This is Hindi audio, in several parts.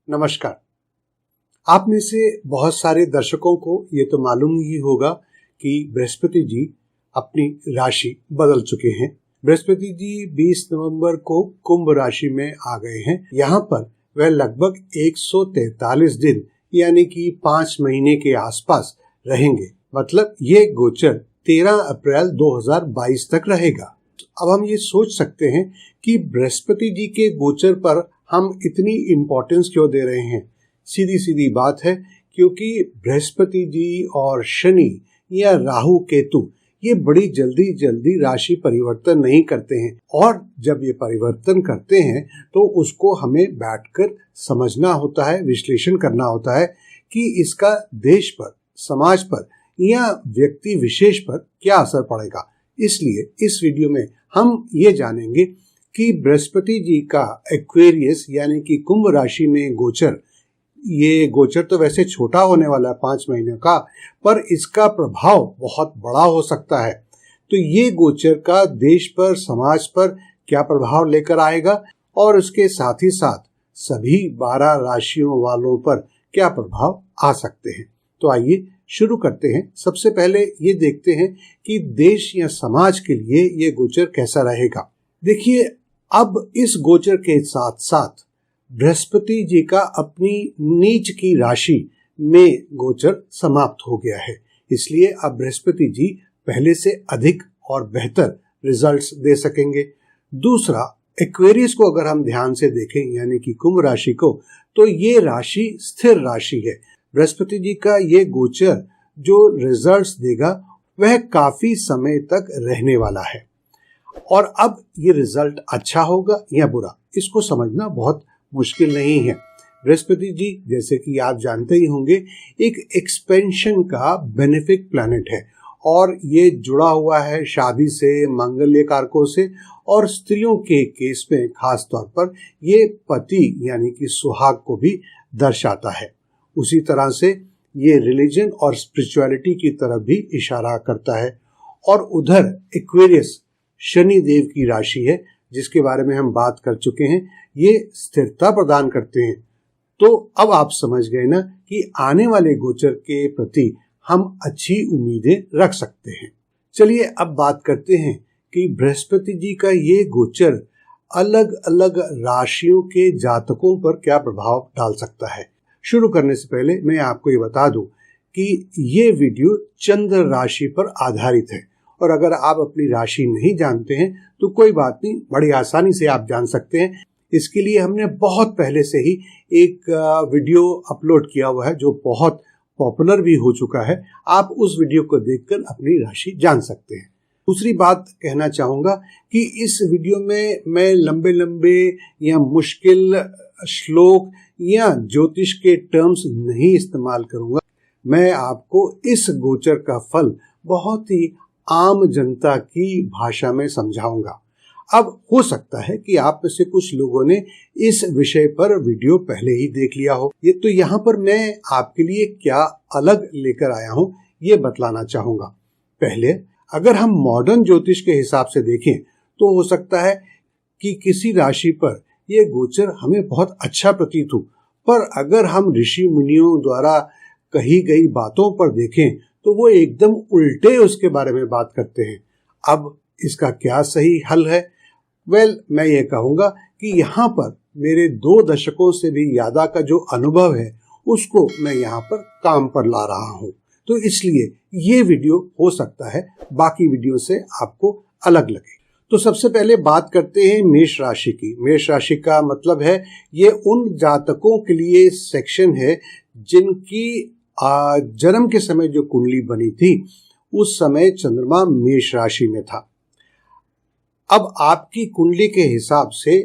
नमस्कार। आप में से बहुत सारे दर्शकों को ये तो मालूम ही होगा कि बृहस्पति जी अपनी राशि बदल चुके हैं। बृहस्पति जी 20 नवंबर को कुंभ राशि में आ गए हैं। यहाँ पर वह लगभग 143 दिन यानी कि 5 महीने के आसपास रहेंगे। मतलब ये गोचर 13 अप्रैल 2022 तक रहेगा। अब हम ये सोच सकते हैं कि बृहस्पति जी के गोचर पर हम इतनी इम्पोर्टेंस क्यों दे रहे हैं। सीधी सीधी बात है, क्योंकि बृहस्पति जी और शनि या राहु केतु ये बड़ी जल्दी जल्दी राशि परिवर्तन नहीं करते हैं, और जब ये परिवर्तन करते हैं तो उसको हमें बैठकर समझना होता है, विश्लेषण करना होता है कि इसका देश पर, समाज पर या व्यक्ति विशेष पर क्या असर पड़ेगा। इसलिए इस वीडियो में हम ये जानेंगे कि बृहस्पति जी का एक्वेरियस यानी कि कुंभ राशि में गोचर, ये गोचर तो वैसे छोटा होने वाला है 5 महीने का, पर इसका प्रभाव बहुत बड़ा हो सकता है। तो ये गोचर का देश पर, समाज पर क्या प्रभाव लेकर आएगा और उसके साथ ही साथ सभी 12 राशियों वालों पर क्या प्रभाव आ सकते हैं। तो आइए शुरू करते हैं। सबसे पहले ये देखते हैं कि देश या समाज के लिए ये गोचर कैसा रहेगा। देखिए, अब इस गोचर के साथ साथ बृहस्पति जी का अपनी नीच की राशि में गोचर समाप्त हो गया है। इसलिए अब बृहस्पति जी पहले से अधिक और बेहतर रिजल्ट्स दे सकेंगे। दूसरा, एक्वेरियस को अगर हम ध्यान से देखें यानी कि कुंभ राशि को, तो ये राशि स्थिर राशि है। बृहस्पति जी का ये गोचर जो रिजल्ट्स देगा वह काफी समय तक रहने वाला है, और अब ये रिजल्ट अच्छा होगा या बुरा, इसको समझना बहुत मुश्किल नहीं है। बृहस्पति जी, जैसे कि आप जानते ही होंगे, एक एक्सपेंशन का बेनिफिक प्लैनेट है, और ये जुड़ा हुआ है शादी से, मांगल्य कारकों से, और स्त्रियों के केस में खास तौर पर ये पति यानी कि सुहाग को भी दर्शाता है। उसी तरह से ये रिलीजन और स्पिरिचुअलिटी की तरफ भी इशारा करता है। और उधर एक्वेरियस शनि देव की राशि है, जिसके बारे में हम बात कर चुके हैं। ये स्थिरता प्रदान करते हैं। तो अब आप समझ गए ना कि आने वाले गोचर के प्रति हम अच्छी उम्मीदें रख सकते हैं। चलिए अब बात करते हैं कि बृहस्पति जी का ये गोचर अलग अलग राशियों के जातकों पर क्या प्रभाव डाल सकता है। शुरू करने से पहले मैं आपको ये बता दूं कि ये वीडियो चंद्र राशि पर आधारित है, और अगर आप अपनी राशि नहीं जानते हैं तो कोई बात नहीं, बड़ी आसानी से आप जान सकते हैं। इसके लिए हमने बहुत पहले से ही एक वीडियो अपलोड किया हुआ है जो बहुत पॉपुलर भी हो चुका है। आप उस वीडियो को देखकर अपनी राशि जान सकते हैं। दूसरी बात कहना चाहूँगा कि इस वीडियो में मैं लंबे लंबे या मुश्किल श्लोक या ज्योतिष के टर्म्स नहीं इस्तेमाल करूँगा। मैं आपको इस गोचर का फल बहुत ही आम जनता की भाषा में समझाऊंगा। अब हो सकता है कि आप में से कुछ लोगों ने इस विषय पर वीडियो पहले ही देख लिया हो। ये तो यहाँ पर मैं आपके लिए क्या अलग लेकर आया हूँ ये बतलाना चाहूँगा। पहले, अगर हम मॉडर्न ज्योतिष के हिसाब से देखें तो हो सकता है कि किसी राशि पर यह गोचर हमें बहुत अच्छा प्रतीत हो, पर अगर हम ऋषि मुनियों द्वारा कही गई बातों पर देखें तो वो एकदम उल्टे उसके बारे में बात करते हैं। अब इसका क्या सही हल है? मैं ये कहूँगा कि यहाँ पर मेरे 2 दशकों से भी ज्यादा का जो अनुभव है उसको मैं यहाँ पर काम पर ला रहा हूँ। तो इसलिए ये वीडियो हो सकता है बाकी वीडियो से आपको अलग लगे। तो सबसे पहले बात करते हैं मेष राशि की। मेष राशि का मतलब है, ये उन जातकों के लिए सेक्शन है जिनकी जन्म के समय जो कुंडली बनी थी उस समय चंद्रमा मेष राशि में था। अब आपकी कुंडली के हिसाब से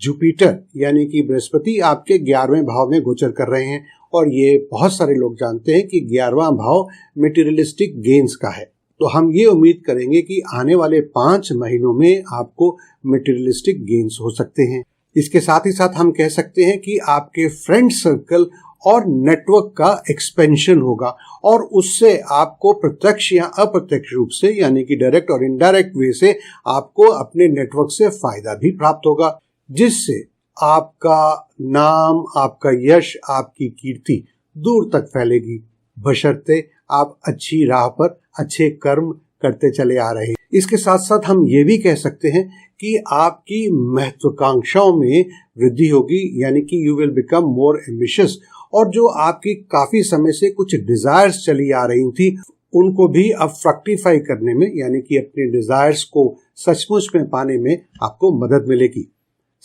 जुपिटर यानी कि बृहस्पति आपके 11वें भाव में गोचर कर रहे हैं, और ये बहुत सारे लोग जानते हैं कि 11वां भाव मटेरियलिस्टिक गेन्स का है। तो हम ये उम्मीद करेंगे कि आने वाले 5 महीनों में आपको मटेरियलिस्टिक गेन्स हो सकते हैं। इसके साथ ही साथ हम कह सकते हैं कि आपके फ्रेंड सर्कल और नेटवर्क का एक्सपेंशन होगा, और उससे आपको प्रत्यक्ष या अप्रत्यक्ष रूप से यानी कि डायरेक्ट और इनडायरेक्ट वे से आपको अपने नेटवर्क से फायदा भी प्राप्त होगा, जिससे आपका नाम, आपका यश, आपकी कीर्ति दूर तक फैलेगी, बशर्ते आप अच्छी राह पर अच्छे कर्म करते चले आ रहे हैं। इसके साथ साथ हम ये भी कह सकते हैं कि आपकी महत्वाकांक्षाओं में वृद्धि होगी, यानी कि you will become more ambitious, और जो आपकी काफी समय से कुछ डिजायर्स चली आ रही थी उनको भी अब फ्रक्टिफाई करने में, यानी कि अपने डिजायर्स को सचमुच में पाने में आपको मदद मिलेगी।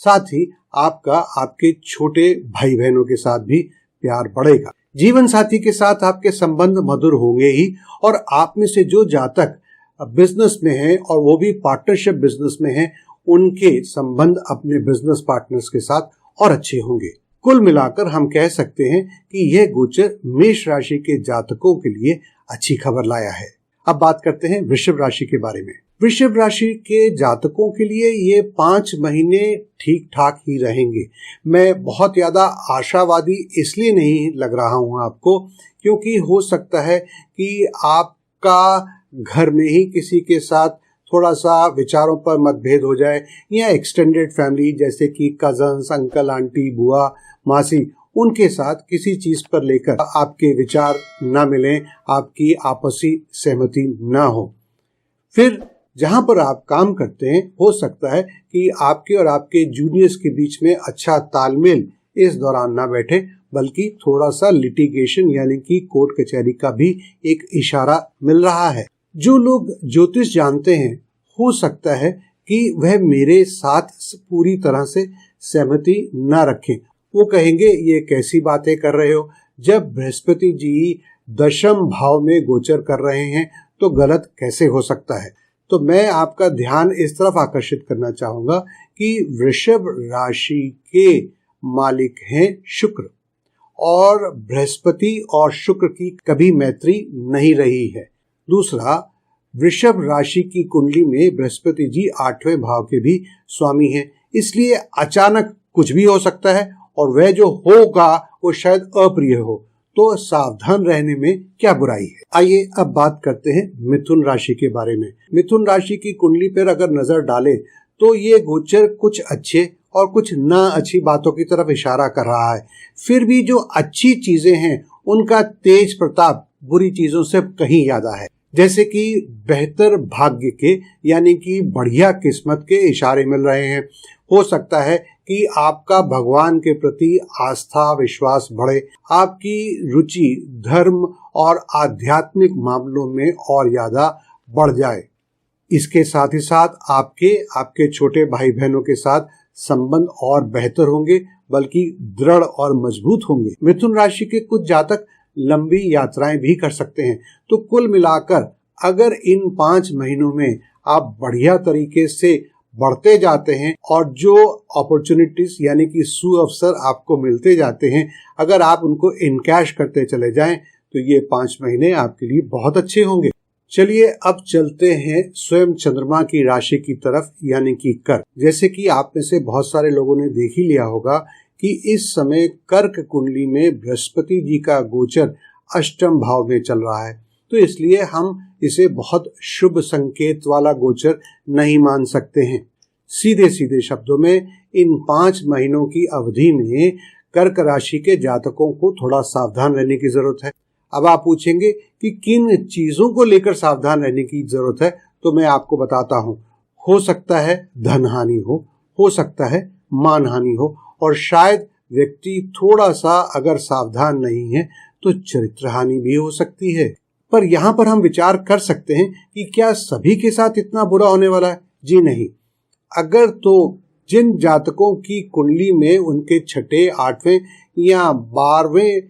साथ ही आपका आपके छोटे भाई बहनों के साथ भी प्यार बढ़ेगा। जीवन साथी के साथ आपके संबंध मधुर होंगे ही, और आप में से जो जातक बिजनेस में हैं और वो भी पार्टनरशिप बिजनेस में हैं, उनके संबंध अपने बिजनेस पार्टनर्स के साथ और अच्छे होंगे। कुल मिलाकर हम कह सकते हैं कि यह गोचर मेष राशि के जातकों के लिए अच्छी खबर लाया है। अब बात करते हैं वृषभ राशि के बारे में। वृषभ राशि के जातकों के लिए ये 5 महीने ठीक ठाक ही रहेंगे। मैं बहुत ज्यादा आशावादी इसलिए नहीं लग रहा हूं आपको, क्योंकि हो सकता है कि आपका घर में ही किसी के साथ थोड़ा सा विचारों पर मतभेद हो जाए, या एक्सटेंडेड फैमिली जैसे कि कजन्स, अंकल, आंटी, बुआ, मासी, उनके साथ किसी चीज पर लेकर आपके विचार ना मिलें, आपकी आपसी सहमति ना हो। फिर जहां पर आप काम करते हैं, हो सकता है कि आपके और आपके जूनियर्स के बीच में अच्छा तालमेल इस दौरान ना बैठे, बल्कि थोड़ा सा लिटिगेशन यानी कि कोर्ट कचहरी का भी एक इशारा मिल रहा है। जो लोग ज्योतिष जानते हैं, हो सकता है कि वह मेरे साथ पूरी तरह से सहमति न रखें। वो कहेंगे ये कैसी बातें कर रहे हो, जब बृहस्पति जी दशम भाव में गोचर कर रहे हैं तो गलत कैसे हो सकता है। तो मैं आपका ध्यान इस तरफ आकर्षित करना चाहूंगा कि वृषभ राशि के मालिक हैं शुक्र, और बृहस्पति और शुक्र की कभी मैत्री नहीं रही है। दूसरा, वृषभ राशि की कुंडली में बृहस्पति जी 8वें भाव के भी स्वामी हैं, इसलिए अचानक कुछ भी हो सकता है, और वह जो होगा वो शायद अप्रिय हो, तो सावधान रहने में क्या बुराई है। आइए अब बात करते हैं मिथुन राशि के बारे में। मिथुन राशि की कुंडली पर अगर नजर डालें तो ये गोचर कुछ अच्छे और कुछ ना अच्छी बातों की तरफ इशारा कर रहा है। फिर भी जो अच्छी चीजें हैं उनका तेज प्रताप बुरी चीजों से कहीं ज्यादा है, जैसे कि बेहतर भाग्य के यानी कि बढ़िया किस्मत के इशारे मिल रहे हैं। हो सकता है कि आपका भगवान के प्रति आस्था विश्वास बढ़े, आपकी रुचि धर्म और आध्यात्मिक मामलों में और ज्यादा बढ़ जाए। इसके साथ ही साथ आपके छोटे भाई बहनों के साथ संबंध और बेहतर होंगे, बल्कि दृढ़ और मजबूत होंगे। मिथुन राशि के कुछ जातक लंबी यात्राएं भी कर सकते हैं। तो कुल मिलाकर अगर इन 5 महीनों में आप बढ़िया तरीके से बढ़ते जाते हैं और जो अपॉर्चुनिटीज यानी कि सुअवसर आपको मिलते जाते हैं, अगर आप उनको इनकैश करते चले जाएं तो ये 5 महीने आपके लिए बहुत अच्छे होंगे। चलिए अब चलते हैं स्वयं चंद्रमा की राशि की तरफ, यानी कि कर्क। जैसे कि आप में से बहुत सारे लोगों ने देख ही लिया होगा कि इस समय कर्क कुंडली में बृहस्पति जी का गोचर अष्टम भाव में चल रहा है, तो इसलिए हम इसे बहुत शुभ संकेत वाला गोचर नहीं मान सकते हैं। सीधे सीधे शब्दों में इन 5 महीनों की अवधि में कर्क राशि के जातकों को थोड़ा सावधान रहने की जरूरत है। अब आप पूछेंगे कि किन चीजों को लेकर सावधान रहने की जरूरत है, तो मैं आपको बताता हूँ। हो सकता है धन हानि हो सकता है मान हानि हो, और शायद व्यक्ति थोड़ा सा अगर सावधान नहीं है तो चरित्र हानि भी हो सकती है। पर यहाँ पर हम विचार कर सकते हैं कि क्या सभी के साथ इतना बुरा होने वाला है? जी नहीं। अगर तो जिन जातकों की कुंडली में उनके 6, 8वें या 12वें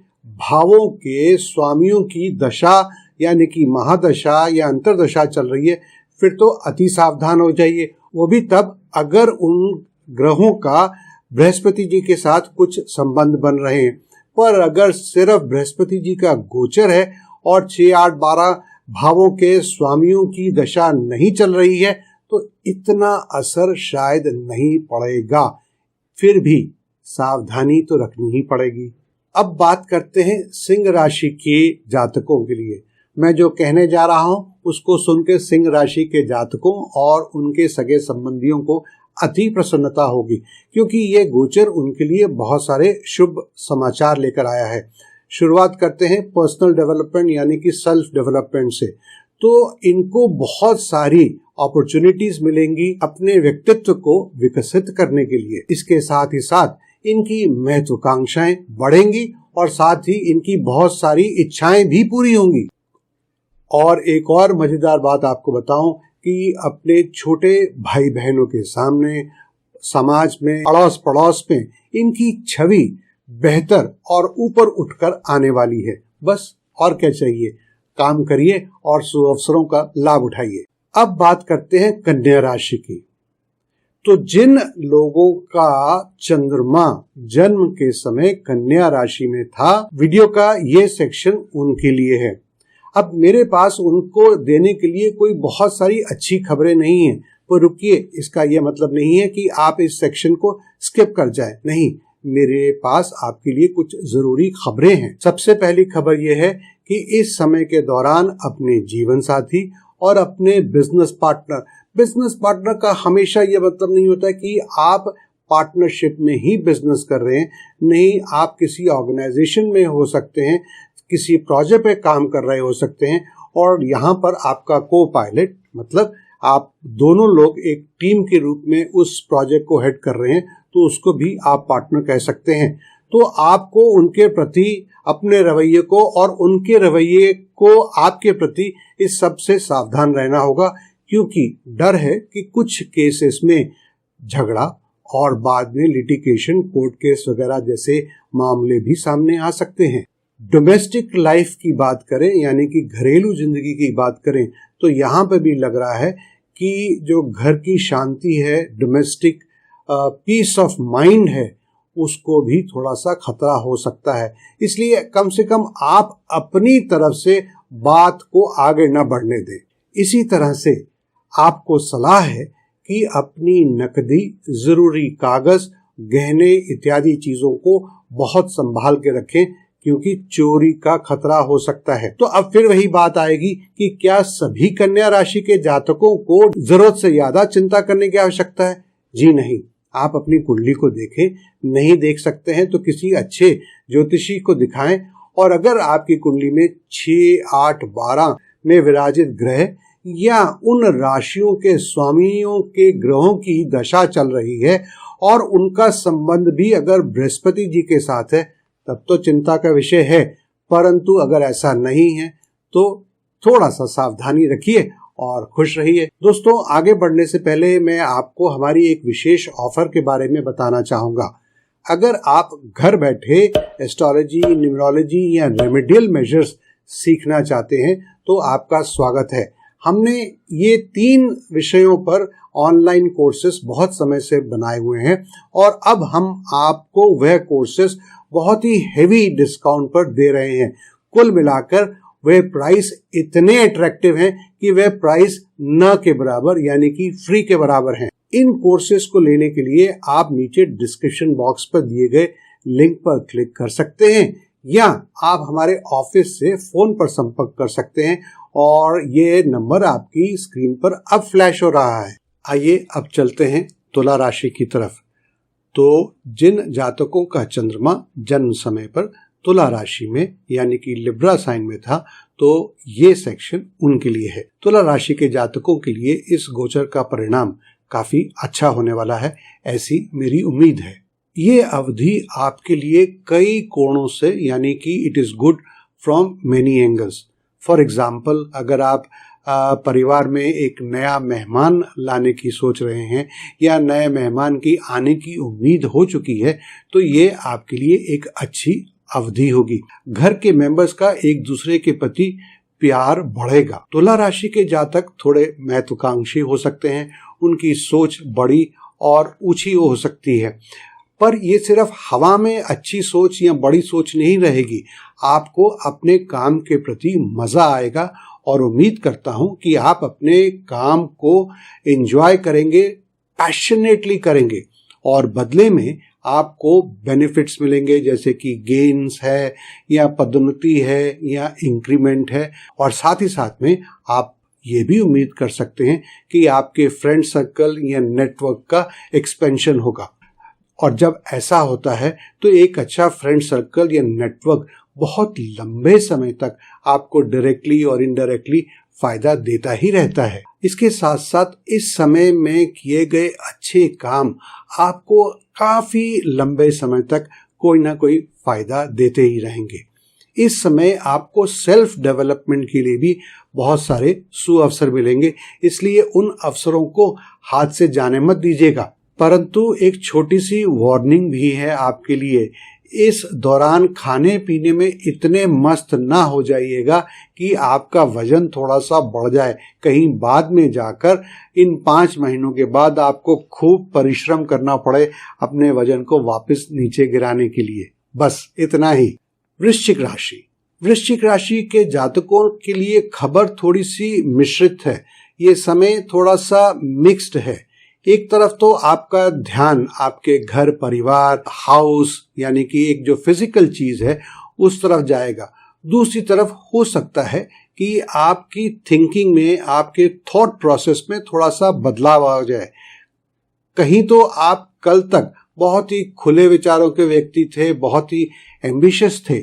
भावों के स्वामियों की दशा यानी कि महादशा या अंतरदशा चल रही है, फिर तो अति सावधान हो जाइए। वो भी तब अगर उन ग्रहों का बृहस्पति जी के साथ कुछ संबंध बन रहे हैं। पर अगर सिर्फ बृहस्पति जी का गोचर है और 6, 8, 12 भावों के स्वामियों की दशा नहीं चल रही है तो इतना असर शायद नहीं पड़ेगा। फिर भी सावधानी तो रखनी ही पड़ेगी। अब बात करते हैं सिंह राशि के जातकों के लिए। मैं जो कहने जा रहा हूं उसको सुनकर सिंह राशि के जातकों और उनके सगे संबंधियों को अति प्रसन्नता होगी, क्योंकि ये गोचर उनके लिए बहुत सारे शुभ समाचार लेकर आया है। शुरुआत करते हैं पर्सनल डेवलपमेंट यानी कि सेल्फ डेवलपमेंट से। तो इनको बहुत सारी अपॉर्चुनिटीज मिलेंगी अपने व्यक्तित्व को विकसित करने के लिए। इसके साथ ही साथ इनकी महत्वाकांक्षाएं बढ़ेंगी और साथ ही इनकी बहुत सारी इच्छाएं भी पूरी होंगी। और एक और मजेदार बात आपको बताऊं कि अपने छोटे भाई बहनों के सामने, समाज में, अड़ोस पड़ोस में इनकी छवि बेहतर और ऊपर उठकर आने वाली है। बस और क्या चाहिए, काम करिए और सुअवसरों का लाभ उठाइए। अब बात करते हैं कन्या राशि की। तो जिन लोगों का चंद्रमा जन्म के समय कन्या राशि में था, वीडियो का ये सेक्शन उनके लिए है। अब मेरे पास उनको देने के लिए कोई बहुत सारी अच्छी खबरें नहीं है, तो रुकिए, इसका यह मतलब नहीं है कि आप इस सेक्शन को स्किप कर जाएं। नहीं, मेरे पास आपके लिए कुछ जरूरी खबरें हैं। सबसे पहली खबर यह है कि इस समय के दौरान अपने जीवन साथी और अपने बिजनेस पार्टनर का हमेशा यह मतलब नहीं होता कि आप पार्टनरशिप में ही बिजनेस कर रहे हैं। नहीं, आप किसी ऑर्गेनाइजेशन में हो सकते हैं, किसी प्रोजेक्ट पे काम कर रहे हो सकते हैं, और यहाँ पर आपका को पायलट मतलब आप दोनों लोग एक टीम के रूप में उस प्रोजेक्ट को हेड कर रहे हैं, तो उसको भी आप पार्टनर कह सकते हैं। तो आपको उनके प्रति अपने रवैये को और उनके रवैये को आपके प्रति इस सब से सावधान रहना होगा, क्योंकि डर है कि कुछ केसेस में झगड़ा और बाद में लिटिगेशन, कोर्ट केस वगैरह जैसे मामले भी सामने आ सकते हैं। डोमेस्टिक लाइफ की बात करें यानी कि घरेलू जिंदगी की बात करें, तो यहाँ पे भी लग रहा है कि जो घर की शांति है, डोमेस्टिक पीस ऑफ माइंड है, उसको भी थोड़ा सा खतरा हो सकता है। इसलिए कम से कम आप अपनी तरफ से बात को आगे न बढ़ने दें। इसी तरह से आपको सलाह है कि अपनी नकदी, जरूरी कागज, गहने इत्यादि चीजों को बहुत संभाल के रखें, क्योंकि चोरी का खतरा हो सकता है। तो अब फिर वही बात आएगी कि क्या सभी कन्या राशि के जातकों को जरूरत से ज्यादा चिंता करने की आवश्यकता है? जी नहीं। आप अपनी कुंडली को देखें, नहीं देख सकते हैं तो किसी अच्छे ज्योतिषी को दिखाएं, और अगर आपकी कुंडली में 6, 8, 12 में विराजित ग्रह या उन राशियों के स्वामियों के ग्रहों की दशा चल रही है और उनका संबंध भी अगर बृहस्पति जी के साथ है, तब तो चिंता का विषय है। परंतु अगर ऐसा नहीं है तो थोड़ा सा सावधानी रखिए और खुश रहिए। दोस्तों, आगे बढ़ने से पहले मैं आपको हमारी एक विशेष ऑफर के बारे में बताना चाहूंगा। अगर आप घर बैठे एस्ट्रोलॉजी, न्यूमरोलॉजी या रेमेडियल मेजर्स सीखना चाहते हैं तो आपका स्वागत है। हमने ये 3 विषयों पर ऑनलाइन कोर्सेस बहुत समय से बनाए हुए हैं, और अब हम आपको वह कोर्सेस बहुत ही हेवी डिस्काउंट पर दे रहे हैं। कुल मिलाकर वह प्राइस इतने अट्रैक्टिव हैं कि वह प्राइस न के बराबर यानी कि फ्री के बराबर हैं। इन कोर्सेज को लेने के लिए आप नीचे डिस्क्रिप्शन बॉक्स पर दिए गए लिंक पर क्लिक कर सकते हैं, या आप हमारे ऑफिस से फोन पर संपर्क कर सकते हैं, और ये नंबर आपकी स्क्रीन पर अब फ्लैश हो रहा है। आइए अब चलते हैं तुला राशि की तरफ। तो जिन जातकों का चंद्रमा जन्म समय पर तुला राशि में यानी कि लिब्रा साइन में था, तो ये सेक्शन उनके लिए है। तुला राशि के जातकों के लिए इस गोचर का परिणाम काफी अच्छा होने वाला है, ऐसी मेरी उम्मीद है। ये अवधि आपके लिए कई कोणों से यानी कि it is good from many angles. For example, अगर आप परिवार में एक नया मेहमान लाने की सोच रहे हैं या नए मेहमान की आने की उम्मीद हो चुकी है, तो ये आपके लिए एक अच्छी अवधि होगी। घर के मेंबर्स का एक दूसरे के प्रति प्यार बढ़ेगा। तुला राशि के जातक थोड़े महत्वाकांक्षी हो सकते हैं, उनकी सोच बड़ी और ऊंची हो सकती है, पर ये सिर्फ हवा में अच्छी सोच या बड़ी सोच नहीं रहेगी। आपको अपने काम के प्रति मजा आएगा, और उम्मीद करता हूं कि आप अपने काम को एंजॉय करेंगे, पैशनेटली करेंगे, और बदले में आपको बेनिफिट्स मिलेंगे, जैसे कि गेन्स है या पदोन्नति है या इंक्रीमेंट है, और साथ ही साथ में आप ये भी उम्मीद कर सकते हैं कि आपके फ्रेंड सर्कल या नेटवर्क का एक्सपेंशन होगा। और जब ऐसा होता है तो एक अच्छा फ्रेंड सर्कल या नेटवर्क बहुत लंबे समय तक आपको डायरेक्टली और इनडायरेक्टली फायदा देता ही रहता है। इसके साथ साथ इस समय में किए गए अच्छे काम आपको काफी लंबे समय तक कोई ना कोई फायदा देते ही रहेंगे। इस समय आपको सेल्फ डेवलपमेंट के लिए भी बहुत सारे सुअवसर मिलेंगे, इसलिए उन अवसरों को हाथ से जाने मत दीजिएगा। परंतु एक छोटी सी वार्निंग भी है आपके लिए, इस दौरान खाने पीने में इतने मस्त ना हो जाइएगा कि आपका वजन थोड़ा सा बढ़ जाए। कहीं बाद में जाकर इन 5 महीनों के बाद आपको खूब परिश्रम करना पड़े अपने वजन को वापस नीचे गिराने के लिए। बस इतना ही। वृश्चिक राशि के जातकों के लिए खबर थोड़ी सी मिश्रित है। ये समय थोड़ा सा मिक्स्ड है। एक तरफ तो आपका ध्यान आपके घर परिवार हाउस यानी कि एक जो फिजिकल चीज है उस तरफ जाएगा। दूसरी तरफ हो सकता है कि आपकी थिंकिंग में, आपके थॉट प्रोसेस में थोड़ा सा बदलाव आ जाए। कहीं तो आप कल तक बहुत ही खुले विचारों के व्यक्ति थे, बहुत ही एम्बिशियस थे,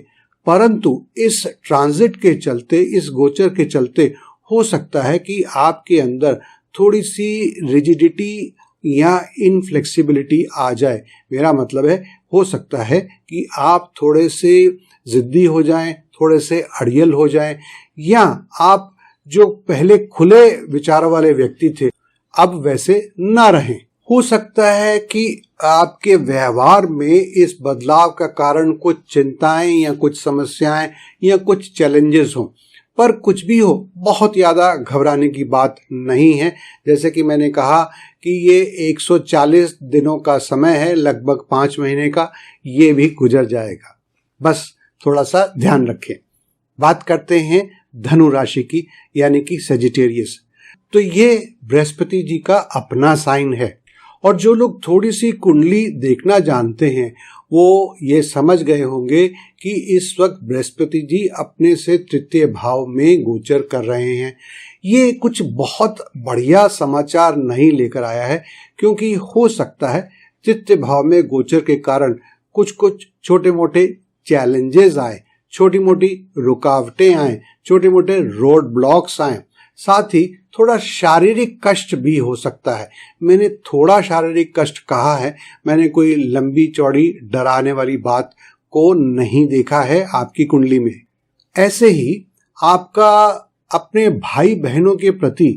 परंतु इस ट्रांजिट के चलते, इस गोचर के चलते हो सकता है कि आपके अंदर थोड़ी सी रिजिडिटी या इनफ्लेक्सिबिलिटी आ जाए। मेरा मतलब है, हो सकता है कि आप थोड़े से जिद्दी हो जाएं, थोड़े से अड़ियल हो जाएं, या आप जो पहले खुले विचारों वाले व्यक्ति थे अब वैसे ना रहें। हो सकता है कि आपके व्यवहार में इस बदलाव का कारण कुछ चिंताएं या कुछ समस्याएं या कुछ चैलेंजेस हों, पर कुछ भी हो बहुत ज्यादा घबराने की बात नहीं है। जैसे कि मैंने कहा कि ये 140 दिनों का समय है, लगभग 5 महीने का, ये भी गुजर जाएगा। बस थोड़ा सा ध्यान रखें। बात करते हैं धनु राशि की, यानी कि सेजिटेरियस। तो ये बृहस्पति जी का अपना साइन है, और जो लोग थोड़ी सी कुंडली देखना जानते हैं वो ये समझ गए होंगे कि इस वक्त बृहस्पति जी अपने से तृतीय भाव में गोचर कर रहे हैं। ये कुछ बहुत बढ़िया समाचार नहीं लेकर आया है, क्योंकि हो सकता है तृतीय भाव में गोचर के कारण कुछ छोटे मोटे चैलेंजेस आए, छोटी मोटी रुकावटें आए, छोटे मोटे रोड ब्लॉक्स आए, साथ ही थोड़ा शारीरिक कष्ट भी हो सकता है। मैंने थोड़ा शारीरिक कष्ट कहा है, मैंने कोई लंबी चौड़ी डराने वाली बात को नहीं देखा है आपकी कुंडली में। ऐसे ही आपका अपने भाई बहनों के प्रति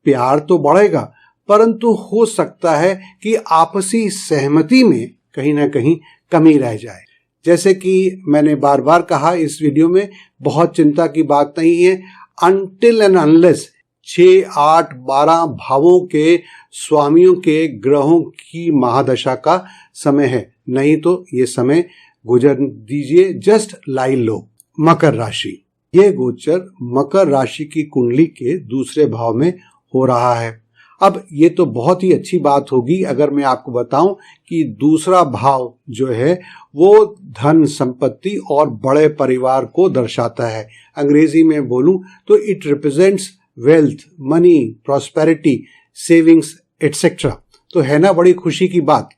प्यार तो बढ़ेगा, परंतु हो सकता है कि आपसी सहमति में कहीं ना कहीं कमी रह जाए। जैसे कि मैंने बार बार कहा इस वीडियो में, बहुत चिंता की बात नहीं है अनटिल एंड अनलेस 6, 8, 12 भावों के स्वामियों के ग्रहों की महादशा का समय है, नहीं तो ये समय गुजर दीजिए, जस्ट लाई लो। मकर राशि, ये गोचर मकर राशि की कुंडली के दूसरे भाव में हो रहा है। अब ये तो बहुत ही अच्छी बात होगी अगर मैं आपको बताऊं कि दूसरा भाव जो है वो धन संपत्ति और बड़े परिवार को दर्शाता है। अंग्रेजी में बोलूं तो it represents wealth, money, prosperity, savings etcetera. तो है ना बड़ी खुशी की बात।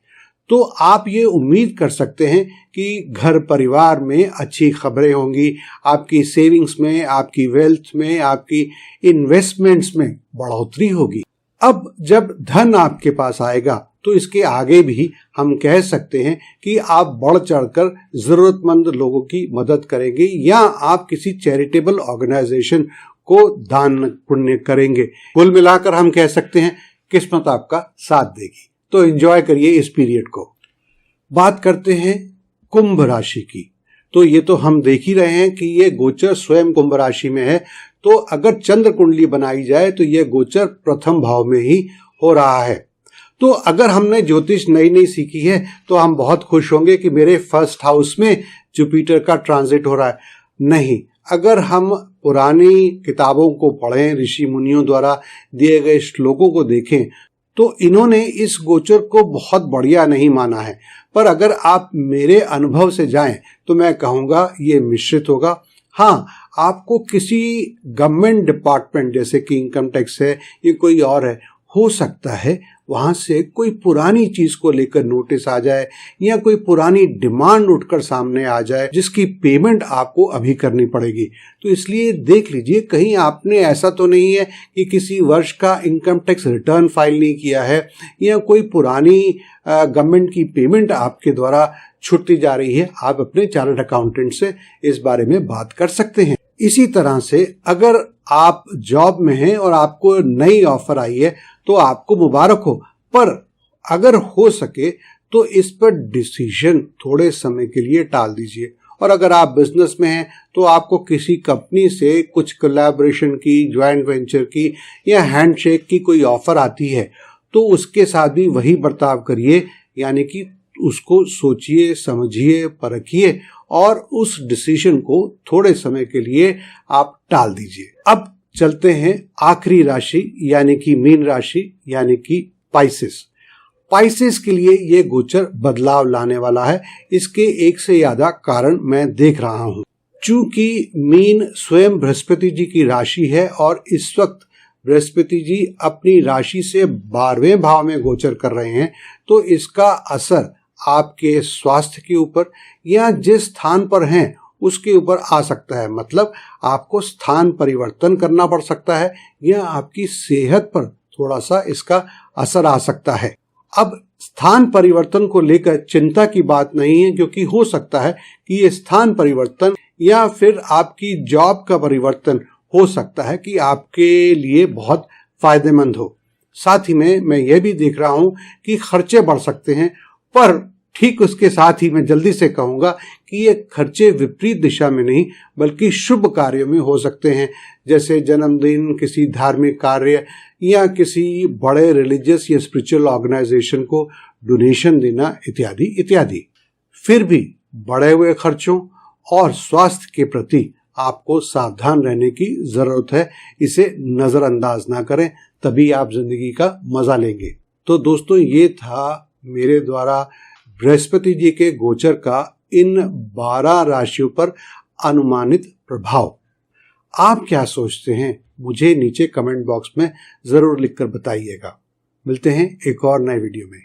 तो आप ये उम्मीद कर सकते हैं कि घर परिवार में अच्छी खबरें होंगी, आपकी सेविंग्स में, आपकी वेल्थ में, आपकी इन्वेस्टमेंट्स में बढ़ोतरी होगी। अब जब धन आपके पास आएगा तो इसके आगे भी हम कह सकते हैं कि आप बढ़ चढ़कर जरूरतमंद लोगों की मदद करेंगे या आप किसी चैरिटेबल ऑर्गेनाइजेशन को दान पुण्य करेंगे। कुल मिलाकर हम कह सकते हैं किस्मत आपका साथ देगी। तो एंजॉय करिए इस पीरियड को। बात करते हैं कुंभ राशि की। तो ये तो हम देख ही रहे हैं कि ये गोचर स्वयं कुंभ राशि में है। तो अगर चंद्र कुंडली बनाई जाए तो ये गोचर प्रथम भाव में ही हो रहा है। तो अगर हमने ज्योतिष नई सीखी है तो हम बहुत खुश होंगे कि मेरे फर्स्ट हाउस में जुपिटर का ट्रांजिट हो रहा है। नहीं, अगर हम पुरानी किताबों को पढ़ें, ऋषि मुनियों द्वारा दिए गए श्लोकों को देखें तो इन्होंने इस गोचर को बहुत बढ़िया नहीं माना है। पर अगर आप मेरे अनुभव से जाएं तो मैं कहूंगा ये मिश्रित होगा। हाँ, आपको किसी गवर्नमेंट डिपार्टमेंट जैसे कि इनकम टैक्स है या कोई और है, हो सकता है वहां से कोई पुरानी चीज को लेकर नोटिस आ जाए या कोई पुरानी डिमांड उठकर सामने आ जाए जिसकी पेमेंट आपको अभी करनी पड़ेगी। तो इसलिए देख लीजिए कहीं आपने ऐसा तो नहीं है कि किसी वर्ष का इनकम टैक्स रिटर्न फाइल नहीं किया है या कोई पुरानी गवर्नमेंट की पेमेंट आपके द्वारा छूटती जा रही है। आप अपने चार्टर्ड अकाउंटेंट से इस बारे में बात कर सकते हैं। इसी तरह से अगर आप जॉब में हैं और आपको नई ऑफर आई है तो आपको मुबारक हो, पर अगर हो सके तो इस पर डिसीजन थोड़े समय के लिए टाल दीजिए। और अगर आप बिजनेस में हैं तो आपको किसी कंपनी से कुछ कोलैबोरेशन की, ज्वाइंट वेंचर की या हैंडशेक की कोई ऑफर आती है तो उसके साथ भी वही बर्ताव करिए, यानी कि उसको सोचिए, समझिए, परखिए और उस डिसीजन को थोड़े समय के लिए आप टाल दीजिए। अब चलते हैं आखिरी राशि यानी कि मीन राशि यानी कि पाइसेस के लिए ये गोचर बदलाव लाने वाला है। इसके एक से ज्यादा कारण मैं देख रहा हूं। चूंकि मीन स्वयं बृहस्पति जी की राशि है और इस वक्त बृहस्पति जी अपनी राशि से 12वें भाव में गोचर कर रहे हैं, तो इसका असर आपके स्वास्थ्य के ऊपर या जिस स्थान पर हैं उसके ऊपर आ सकता है। मतलब आपको स्थान परिवर्तन करना पड़ सकता है या आपकी सेहत पर थोड़ा सा इसका असर आ सकता है। अब स्थान परिवर्तन को लेकर चिंता की बात नहीं है, क्योंकि हो सकता है कि ये स्थान परिवर्तन या फिर आपकी जॉब का परिवर्तन हो सकता है कि आपके लिए बहुत फायदेमंद हो। साथ ही में मैं ये भी देख रहा हूं कि खर्चे बढ़ सकते हैं, पर ठीक उसके साथ ही मैं जल्दी से कहूंगा कि ये खर्चे विपरीत दिशा में नहीं बल्कि शुभ कार्यों में हो सकते हैं, जैसे जन्मदिन, किसी धार्मिक कार्य या किसी बड़े रिलीजियस या स्पिरिचुअल ऑर्गेनाइजेशन को डोनेशन देना इत्यादि इत्यादि। फिर भी बढ़े हुए खर्चों और स्वास्थ्य के प्रति आपको सावधान रहने की जरूरत है। इसे नजरअंदाज ना करें, तभी आप जिंदगी का मजा लेंगे। तो दोस्तों, ये था मेरे द्वारा बृहस्पति जी के गोचर का इन 12 राशियों पर अनुमानित प्रभाव। आप क्या सोचते हैं? मुझे नीचे कमेंट बॉक्स में जरूर लिखकर बताइएगा। मिलते हैं एक और नए वीडियो में।